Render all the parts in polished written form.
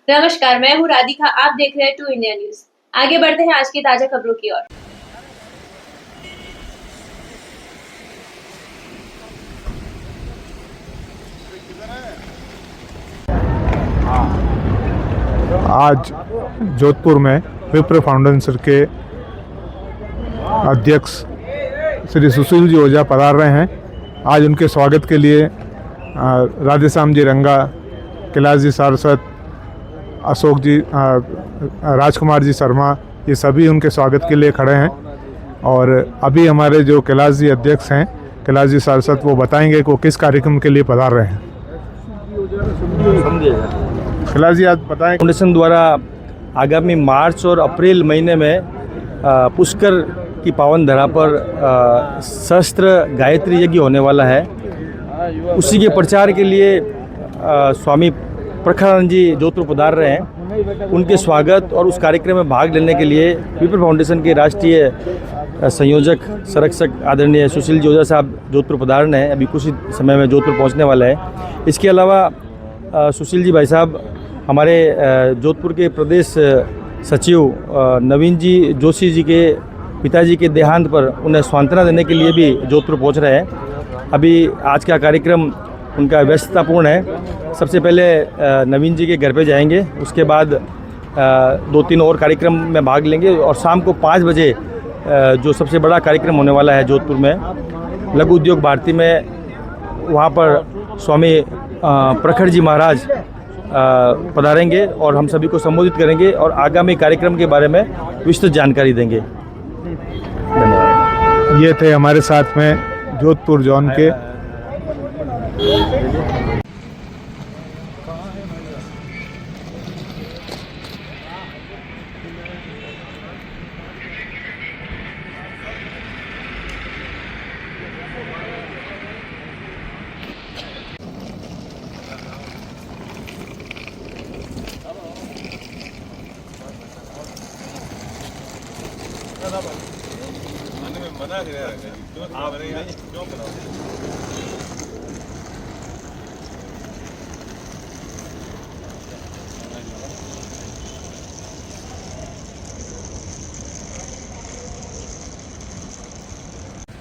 नमस्कार, मैं हूँ राधिका। आप देख रहे हैं 2 इंडिया न्यूज़। आगे बढ़ते हैं आज की ताज़ा खबरों की ओर। आज जोधपुर में विप्र फाउंडेशन के अध्यक्ष श्री सुशील जी ओझा पधार रहे हैं। आज उनके स्वागत के लिए राधेश्याम जी रंगा, कैलाश जी सारस्वत, अशोक जी, राजकुमार जी शर्मा, ये सभी उनके स्वागत के लिए खड़े हैं। और अभी हमारे जो कैलाश जी अध्यक्ष हैं, कैलाश जी सारस्वत, वो बताएंगे कि वो किस कार्यक्रम के लिए पधार रहे हैं। कैलाश जी, आज बताएं। फाउंडेशन द्वारा आगामी मार्च और अप्रैल महीने में पुष्कर की पावन धरा पर सहस्त्र गायत्री यज्ञ होने वाला है। उसी के प्रचार के लिए स्वामी प्रखरानंद जी जोधपुर पधार रहे हैं। उनके स्वागत और उस कार्यक्रम में भाग लेने के लिए विप्र फाउंडेशन के राष्ट्रीय संयोजक संरक्षक आदरणीय सुशील जी ओझा साहब जोधपुर पधार रहे हैं। अभी कुछ ही समय में जोधपुर पहुंचने वाला है। इसके अलावा सुशील जी भाई साहब हमारे जोधपुर के प्रदेश सचिव नवीन जी जोशी जी के पिताजी के देहांत पर उन्हें सांत्वना देने के लिए भी जोधपुर पहुंच रहे हैं। अभी आज का कार्यक्रम उनका व्यस्ततापूर्ण है। सबसे पहले नवीन जी के घर पे जाएंगे, उसके बाद 2-3 और कार्यक्रम में भाग लेंगे और शाम को 5 बजे जो सबसे बड़ा कार्यक्रम होने वाला है जोधपुर में लघु उद्योग भारती में, वहाँ पर स्वामी प्रखर जी महाराज पधारेंगे और हम सभी को संबोधित करेंगे और आगामी कार्यक्रम के बारे में विस्तृत जानकारी देंगे। धन्यवाद। ये थे हमारे साथ में जोधपुर जोन के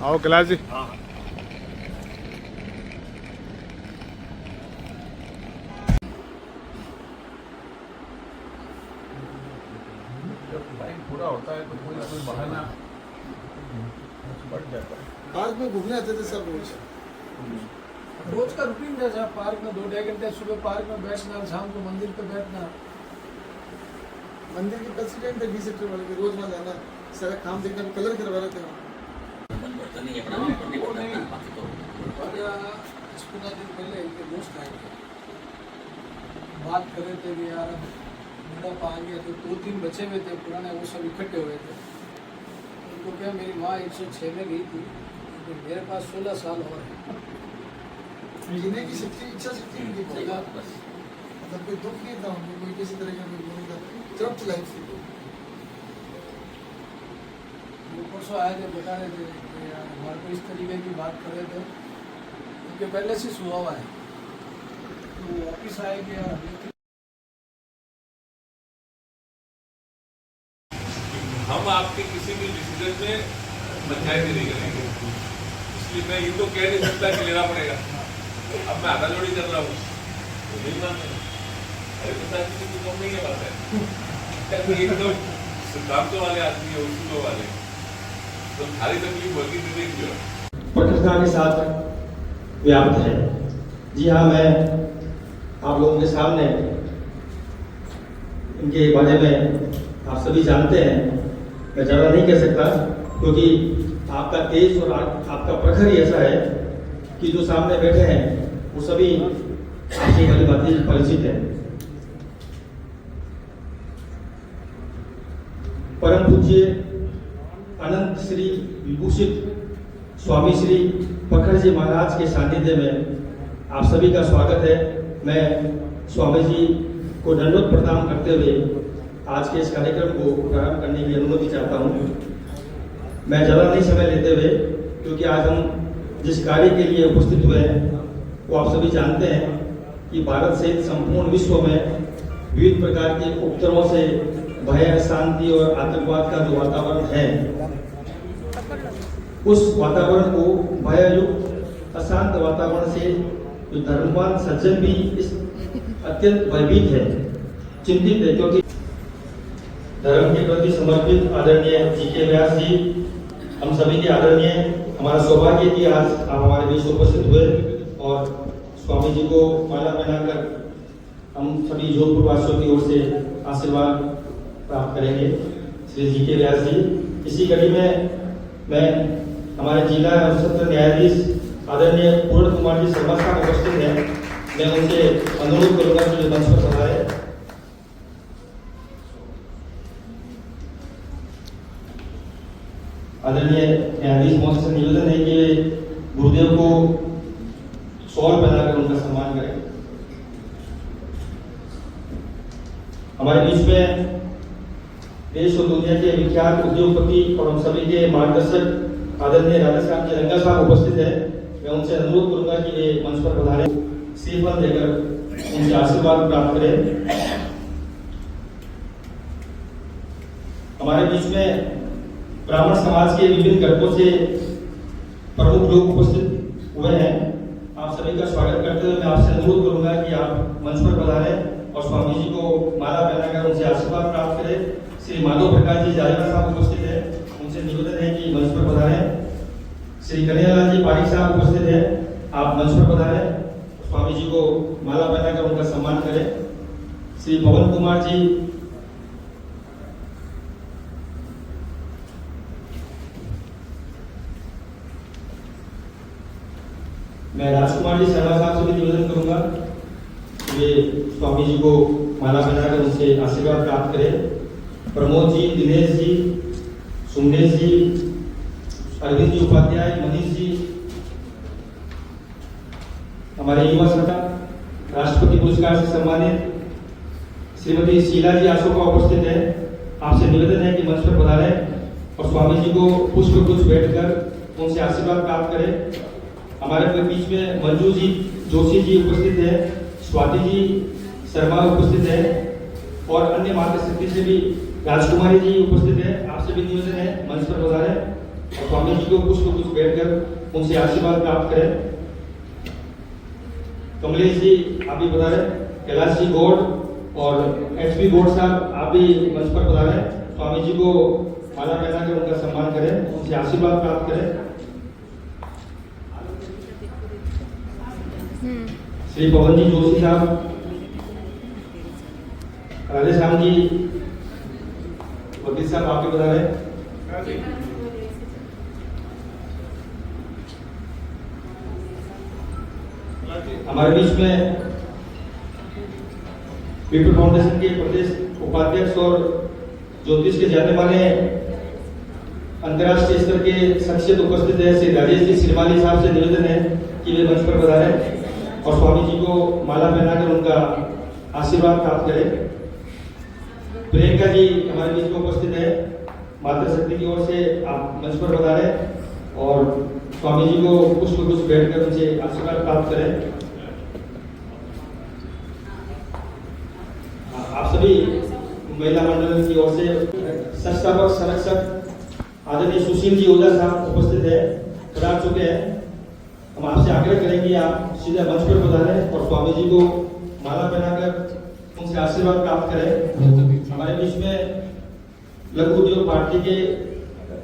आओ कैलाश जी। पूरा होता है तो कोई बहाना बढ़ जाता है। पार्क में घूमने आते थे सब रोज का रूटीन जैसा। पार्क में 2-2.5 घंटे सुबह पार्क में बैठना, शाम को मंदिर पे बैठना। मंदिर के प्रेसिडेंट थे 20 सेक्टर वाले के, रोज वहाँ जाना, सारा काम देखना, कलर करवा रहे थे। 15 दिन पहले इनके दोस्त आए थे, बात कर रहे थे कि यार बुढ़ापा आ गया, तो 2-3 बचे हुए थे पुराने, वो सब इकट्ठे हुए थे। उनको क्या, मेरी माँ 106 में गई थी, तो मेरे पास 16 साल और है। जीने की शक्ति, इच्छा शक्ति नहीं थी, मतलब कोई दुख नहीं था उनको, कोई किसी तरह का कोई नहीं था, तृप्त लाइफ थी। वो परसों आए थे, बता रहे थे कि यार हमारे को इस तरीके की बात कर रहे थे, उनके पहले से सुहा हुआ है। तो वापिस आए कि यार हम आपके किसी भी डिसीजन में पंचायत नहीं करेंगे, इसलिए मैं ये तो कह नहीं सकता कि लेना पड़ेगा। अब मैं आधा जोड़ी कर रहा हूँ तो नहीं मानते। अरे प्रसाद जी तो कम नहीं है बात है, एकदम सिद्धांतों वाले आदमी है, उसूलों वाले, तो खाली तकलीफ होगी तो देखिए प्रखरता के साथ व्याप्त है। जी हाँ, मैं आप लोगों के सामने इनके बारे में आप सभी जानते हैं, मैं ज़्यादा नहीं कह सकता क्योंकि आपका तेज और आपका प्रखर ही ऐसा है कि जो सामने बैठे हैं वो सभी आपसे भली भांति परिचित हैं। परम पूज्य अनंत श्री विभूषित स्वामी श्री प्रखर जी महाराज के सानिध्य में आप सभी का स्वागत है। मैं स्वामी जी को दंडवत प्रणाम करते हुए आज के इस कार्यक्रम को प्रारंभ करने की अनुमति चाहता हूँ। मैं ज़्यादा नहीं समय लेते हुए, क्योंकि आज हम जिस कार्य के लिए उपस्थित हुए हैं वो आप सभी जानते हैं कि भारत सहित संपूर्ण विश्व में विविध प्रकार के उपद्रवों से, भय, अशांति और आतंकवाद का जो वातावरण है, उस वातावरण को भययुक्त अशांत वातावरण से जो धर्मवान सज्जन भी इस अत्यंत भयभीत है, चिंतित है, क्योंकि धर्म के प्रति समर्पित आदरणीय जी.के. व्यास जी, हम सभी के आदरणीय, हमारा सौभाग्य कि आज आप हमारे बीच उपस्थित हुए और स्वामी जी को माला पहनाकर हम सभी जोधपुर वासियों की ओर से आशीर्वाद प्राप्त करेंगे श्री जी.के. व्यास जी। इसी कड़ी में मैं हमारे जिला एवं सत्र न्यायाधीश आदरणीय पूर्ण कुमार जी शर्मा साहब उपस्थित हैं, मैं उनसे अनुरोध करूंगा कि मंच पर पधारें। आदरणीय न्यायाधीश महोदय से निवेदन है कि गुरुदेव को शॉल पहनाकर उनका सम्मान करें। हमारे बीच में देश और दुनिया के विख्यात उद्योगपति और हम सभी के मार्गदर्शक आदरणीय राधेश्याम जी रंगा साहब उपस्थित हैं, मैं उनसे अनुरोध करूंगा कि वे मंच पर पधारें, श्रीफल देकर उनसे आशीर्वाद प्राप्त करें। हमारे बीच में ब्राह्मण समाज के विभिन्न घटकों से प्रमुख लोग उपस्थित हुए हैं। आप सभी का स्वागत करते हुए मैं आपसे अनुरोध करूंगा कि आप मंच पर पधारें और स्वामी जी को माला पहनाकर उनसे आशीर्वाद प्राप्त करें। श्री माधव प्रकाश जी जारीवा साहब उपस्थित हैं, उनसे निवेदन है कि मंच पर पधारें। श्री कन्हैयालाल जी पारिक साहब उपस्थित हैं, आप मंच पर पधारें, स्वामी जी को माला पहनाकर उनका सम्मान करें। श्री पवन कुमार जी, मैं राजकुमार जी शर्मा साहब से भी निवेदन करूंगा कि वे स्वामी जी को माला पहनाकर उनसे आशीर्वाद प्राप्त करें। प्रमोद जी, दिनेश जी, सुमनेश जी, अरविंद जी उपाध्याय, मनीष जी, हमारे युवा सत्ता राष्ट्रपति पुरस्कार से सम्मानित श्रीमती शीला जी अशोका उपस्थित है, आपसे निवेदन है कि मंच पर पधारें और स्वामी जी को पुष्प गुच्छ बैठकर उनसे आशीर्वाद प्राप्त करें। हमारे बीच में मंजू जी जोशी जी उपस्थित है, स्वाति जी शर्मा उपस्थित है और अन्य मातृशक्ति से भी राजकुमारी जी उपस्थित है, आपसे भी निवेदन है मंच पर पधारें और स्वामी जी को पुष्प गुच्छ बैठकर उनसे आशीर्वाद प्राप्त करें। कमलेश जी आप भी पधारें, कैलाश जी गौड़ और एचपी गौड़ साहब आप भी मंच पर पधारें, स्वामी जी को माला पहनाकर उनका सम्मान करें, उनसे आशीर्वाद प्राप्त करें। श्री पवन जी जोशी साहब, राधेश्याम जी वकील साहब आप भी बता रहे। हमारे बीच में पीपल फाउंडेशन के प्रदेश उपाध्यक्ष और ज्योतिष के जाने माने अंतर्राष्ट्रीय स्तर के शख्सियत उपस्थित है, श्री राजेश जी श्रीमाली साहब से निवेदन है कि वे मंच पर पधारें और स्वामी जी को माला पहनाकर उनका आशीर्वाद प्राप्त करें। प्रियंका जी हमारे बीच में उपस्थित है, मातृशक्ति की ओर से आप मंच पर पधारें और स्वामी जी को पुष्प गुच्छ बैठकर उनसे आशीर्वाद प्राप्त करें। आप सभी महिला मंडल की ओर से संस्थापक संरक्षक आदरणीय सुशील जी ओझा साहब उपस्थित है, पधार चुके हैं। हम आपसे आग्रह करेंगे आप सीधे मंच पर पधारें और स्वामी जी को माला पहनाकर उनसे आशीर्वाद प्राप्त करें। हमारे बीच में लघु उद्योग पार्टी के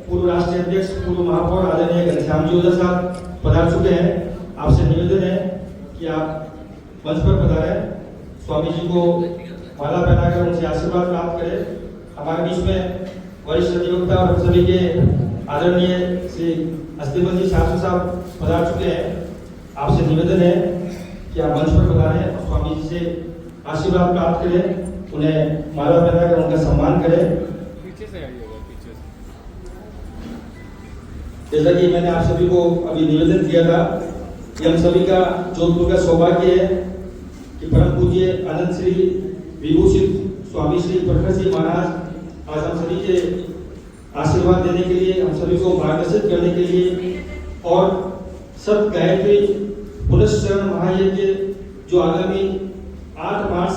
पूर्व राष्ट्रीय अध्यक्ष पूर्व महापौर आदरणीय घनश्याम जी ओझा साहब पधार चुके हैं। आपसे निवेदन है कि आप मंच पर पधारें, स्वामी जी को माला पहनाकर उनसे आशीर्वाद प्राप्त करें। हमारे बीच में वरिष्ठ अधिवक्ता और सभी के आदरणीय श्री अस्तिमन जी साहब पधार चुके हैं। आपसे निवेदन है कि आप मंच पर पधारें और स्वामी जी से आशीर्वाद प्राप्त करें, उन्हें माला पहनाकर उनका सम्मान करें। पीछे से आइएगा, पीछे से। जैसा कि मैंने आप सभी को अभी निवेदन किया था कि हम सभी का जोधपुर का सौभाग्य है कि परम पूज्य आनंद श्री विभूषित स्वामी श्री प्रखर सिंह महाराज आज हम सभी के आशीर्वाद देने के लिए, हम सभी को मार्गदर्शित करने के लिए और सत गायत्री पुनश्चरण महायज्ञ जो आगामी 8 मार्च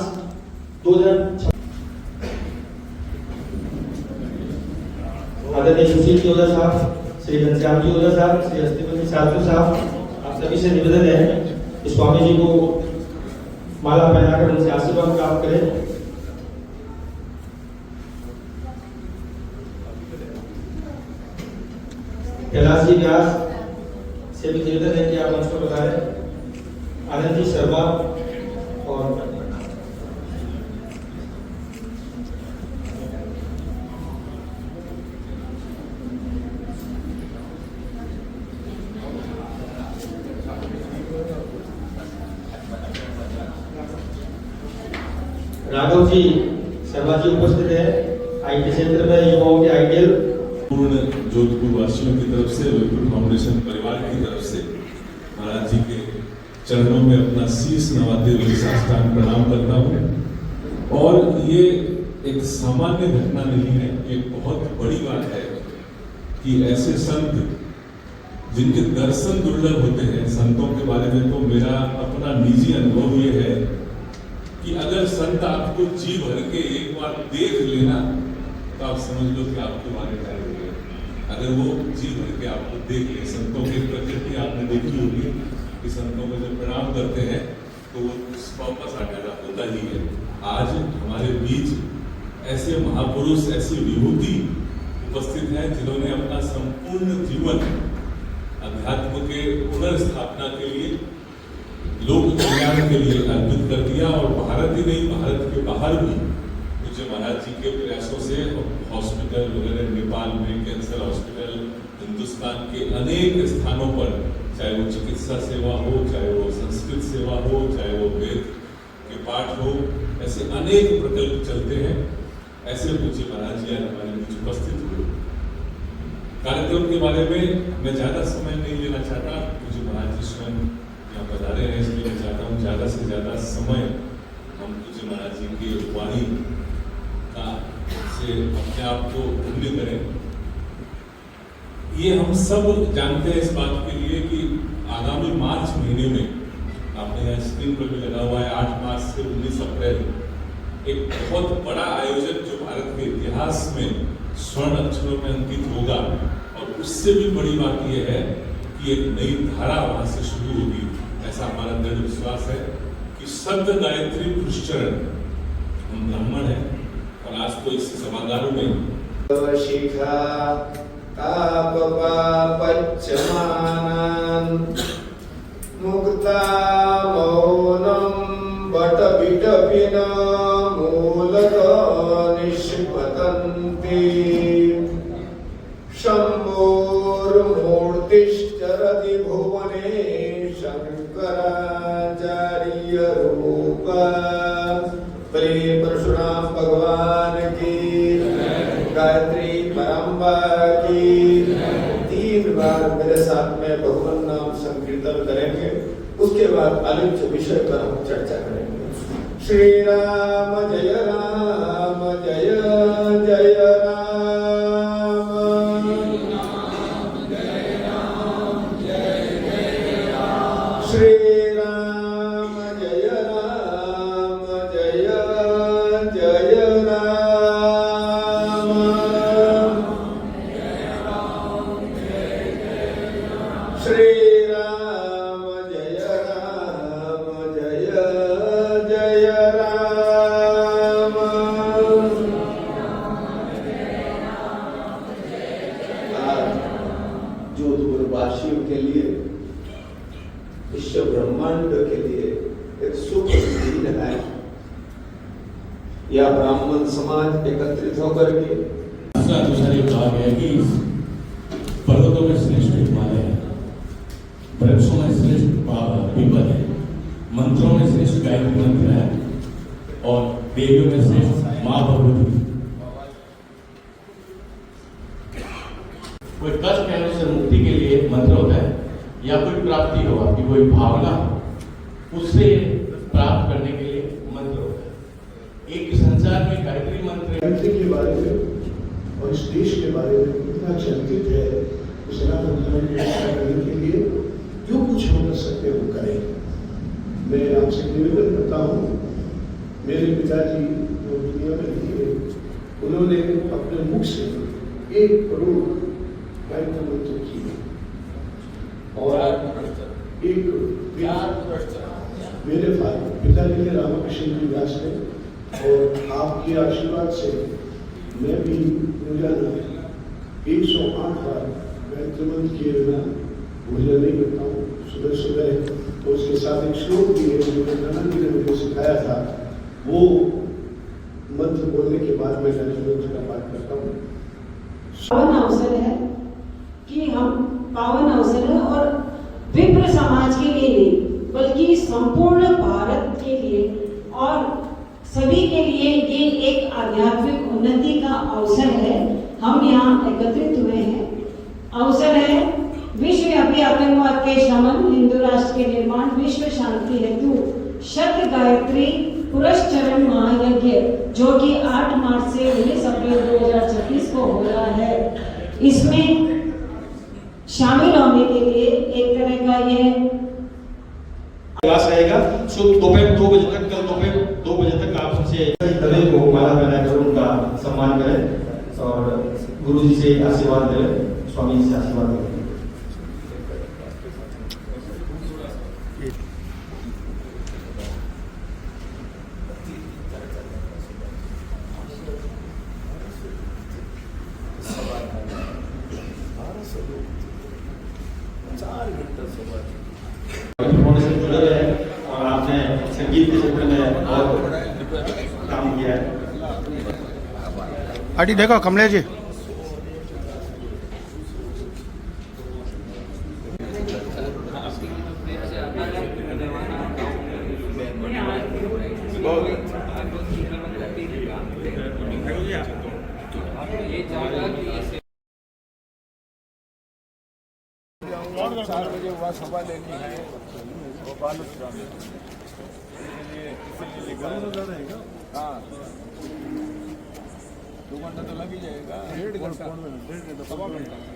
आदरणीय सुशील जी ओझा साहब, श्री घनश्याम जी ओझा साहब, श्री हस्तिपति साधु साहब, आप सभी से निवेदन है कि स्वामी जी को माला पहनाकर उनसे आशीर्वाद प्राप्त करें। कैलाश जी व्यास से भी निवेदन है कि आप मंच पर बताएं। आनंद जी शर्मा और राघव जी शर्मा जी उपस्थित है। आईटी क्षेत्र में युवाओं के आइडियल पूर्ण जोधपुर वासियों की तरफ से, विपुल फाउंडेशन परिवार की तरफ से महाराज जी के चरणों में अपना शीश नवाते हुए साष्टांग प्रणाम करता हूँ। और ये एक सामान्य घटना नहीं है, एक बहुत बड़ी बात है कि ऐसे संत जिनके दर्शन दुर्लभ होते हैं। संतों के बारे में तो मेरा अपना निजी अनुभव ये है कि अगर संत आपको जी भर के एक बार देख लेना तो आप समझ लो कि आपके बारे में अगर वो जी भर के आपको देख ले। संतों की प्रकृति आपने देखी होगी कि संतों को जब प्रणाम करते हैं तो वो वापस आना होता ही है। आज हमारे बीच ऐसे महापुरुष, ऐसी विभूति उपस्थित हैं जिन्होंने अपना संपूर्ण जीवन अध्यात्म के पुनर्स्थापना के लिए, लोक कल्याण के लिए अर्पित कर दिया। और भारत ही नहीं, भारत के बाहर भी पूज्य महाराज जी के प्रयासों से हॉस्पिटल वगैरह, नेपाल में कैंसर हॉस्पिटल, हिंदुस्तान के अनेक स्थानों पर, चाहे वो चिकित्सा सेवा हो, चाहे वो संस्कृत सेवा हो, चाहे वो वेद के पाठ हो, ऐसे अनेक प्रकल्प चलते हैं। ऐसे पूज्य महाराज जी आज हमारे बीच उपस्थित हुए। कार्यक्रम के बारे में मैं ज्यादा समय नहीं लेना चाहता। पूज्य महाराज जी स्वयं यहाँ पधारे हैं, इसलिए मैं चाहता हूँ ज्यादा से ज्यादा समय हम पूज्य महाराज जी की वाणी का से अपने आप को धन्य करें। ये हम सब जानते हैं इस बात के लिए कि आगामी मार्च महीने में, आपने यहाँ स्क्रीन पर भी लगा हुआ है, 8 मार्च से 19 अप्रैल एक बहुत बड़ा आयोजन जो भारत के इतिहास में स्वर्ण अक्षरों में अंकित होगा। और उससे भी बड़ी बात यह है कि एक नई धारा वहां से शुरू होगी। ऐसा हमारा दृढ़ विश्वास है कि शब्द गायत्री पुष्चरण, हम ब्राह्मण हैं और आज तो इस सभागार में शिखा ताप पच्चमानान मुक्ता मौनम बट बिटपिन मूलक निष्पतन्ति शंभोर मूर्तिश्चरति भुवने शंकराचार्य रूप। प्रिय परशुराम भगवान की, गायत्री परंपरा की। 3 बार मेरे साथ में भगवान नाम संकीर्तन करेंगे, उसके बाद आलोच्य विषय पर हम चर्चा करेंगे। श्री राम जय राम, जय जय राम, श्री राम जय राम, जय जय राम, श्री राम जय राम, जय जय राम। आज जोधपुर वासियों के लिए, विश्व ब्रह्मांड के लिए एक शुभ दिन है। यह ब्राह्मण समाज एकत्रित होकर के दूसरा ये कहा गया कि पर्वतों में श्रेष्ठ हिमालय है, वृक्षों में श्रेष्ठ पीपल है, मंत्रों में श्रेष्ठ गायत्री मंत्र है और देवियों में श्रेष्ठ माँ भगवती। कोई कष्ट है उससे मुक्ति के लिए मंत्र होता है, या कोई प्राप्ति हो, आपकी कोई भावना हो, उससे प्राप्त करने के लिए मंत्र होता है। एक संसार में गायत्री मंत्र के बारे में और इस देश के बारे में इतना चिंतित है, सनातन धर्म की रक्षा करने के लिए जो कुछ हम कर सकते हैं वो करें। मैं आपसे निवेदन करता हूँ मेरे पिताजी जो दुनिया में थे, उन्होंने अपने मुख से 1 करोड़ गायत्री मंत्र किए और 1 करोड़ मेरे पिताजी ने रामकृष्ण जी व्यास ने, और आपके आशीर्वाद से मैं भी रोजाना 108 बार गायत्री मंत्र किए बिना भोजन नहीं करता हूँ। सुबह सुबह तो उसके साथ एक श्लोक भी है जो नंदन जी ने मुझे सिखाया था, वो मंत्र बोलने के बाद मैं गायत्री मंत्र का पाठ करता हूँ। पावन अवसर है कि हम पावन अवसर है और विप्र समाज के लिए नहीं बल्कि संपूर्ण भारत के लिए और सभी के लिए ये एक आध्यात्मिक उन्नति का अवसर है। हम यहाँ एकत्रित हुए हैं, अवसर है विश्वव्यापी आतंकवाद के शमन, हिंदू राष्ट्र के निर्माण, विश्व शांति हेतु शत गायत्री पुरस्चरण महायज्ञ जो कि 8 मार्च से 19 अप्रैल 2026 को हो रहा है। इसमें शामिल होने के लिए एक तरह का यह क्लास रहेगा। सो दोपहर 2 बजे तक, कल दोपहर 2 बजे तक आप सबसे तवे को माला पहनाकर उनका सम्मान करें और गुरु जी से आशीर्वाद लें, स्वामी जी से आशीर्वाद लें। से जुड़े रहे और आपने संगीत के क्षेत्र में बहुत काम किया है। आटी देखो कमले जी सभा लेनी है वो बालूश्राम हाँ 2 घंटा तो लग ही जाएगा, 1.5 घंटा